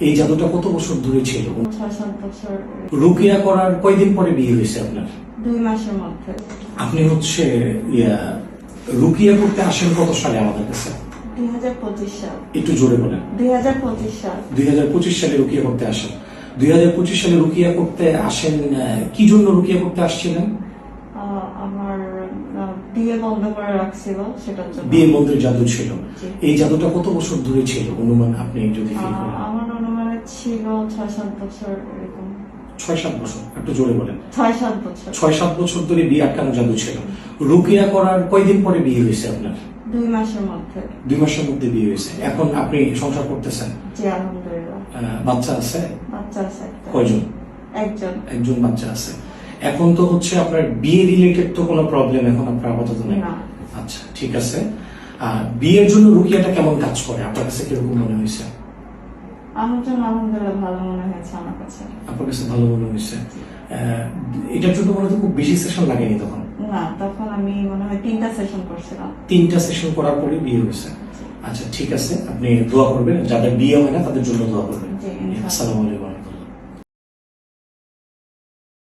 এই জাদুটা কত বছর ধরে ছিল? 6-7 বছর। রুকিয়া করার কয়দিন পরে বিয়ে হয়েছে আপনার? 2 মাসের মধ্যে। আপনি হচ্ছে রুকিয়া করতে আসেন কত সালে আমাদের কাছে? 2025 সাল। একটু জোরে বলেন। 2025 সাল। 2025 সালে রুকিয়া করতে আসেন। 2025 সালে রুকিয়া করতে আসেন, কি জন্য রুকিয়া করতে আসছিলেন? আমার বিয়ে বন্ধ করে রাখছিল, সেটার জন্য। বিয়ে বন্ধের জাদু ছিল। জি। এই জাদুটা কত বছর ধরে ছিল অনুমান আপনি যদি ফিল করেন? আমার অনুমানে ছিল 6-7 বছর এরকম। 6-7 বছর, একটু জোরে বলেন। 6-7 বছর। 6-7 বছর ধরে বিয়ে আটকানো জাদু ছিল। রুকিয়া করার কয়দিন পরে বিয়ে হয়েছে আপনার? 2 মাসের মধ্যে। 2 মাসের মধ্যে বিয়ে হয়েছে। এখন আপনি সংসার করতেছেন? জি, আলহামদুলিল্লাহ। বাচ্চা আছে? বাচ্চা আছে একটা। কয়জন? একজন। একজন বাচ্চা আছে। এখন তো হচ্ছে আপনার বিয়ে রিলেটেড তো কোনো প্রবলেম এখন আপনার আপাতত নেই? না। আচ্ছা, ঠিক আছে। বিয়ের জন্য রুকিয়াটা কেমন কাজ করে আপনার কাছে, কিরকম মনে হয়েছে? আমার জন্য আলহামদুলিল্লাহ ভালো মনে হয়েছে আমার কাছে। আপনার কাছে ভালো মনে হয়েছে? এটার জন্য মনে হয় খুব বেশি সেশন লাগেনি তখন? না, তখন আমি মনে হয় 3টা সেশন করছিলাম। 3টা সেশন করার পরে বিয়ে হয়েছে। আচ্ছা, ঠিক আছে। আপনি দোয়া করবেন, যাদের বিয়ে হয় না তাদের জন্য দোয়া করবেন। জি, ইনশাআল্লাহ। আসসালামু আলাইকুম।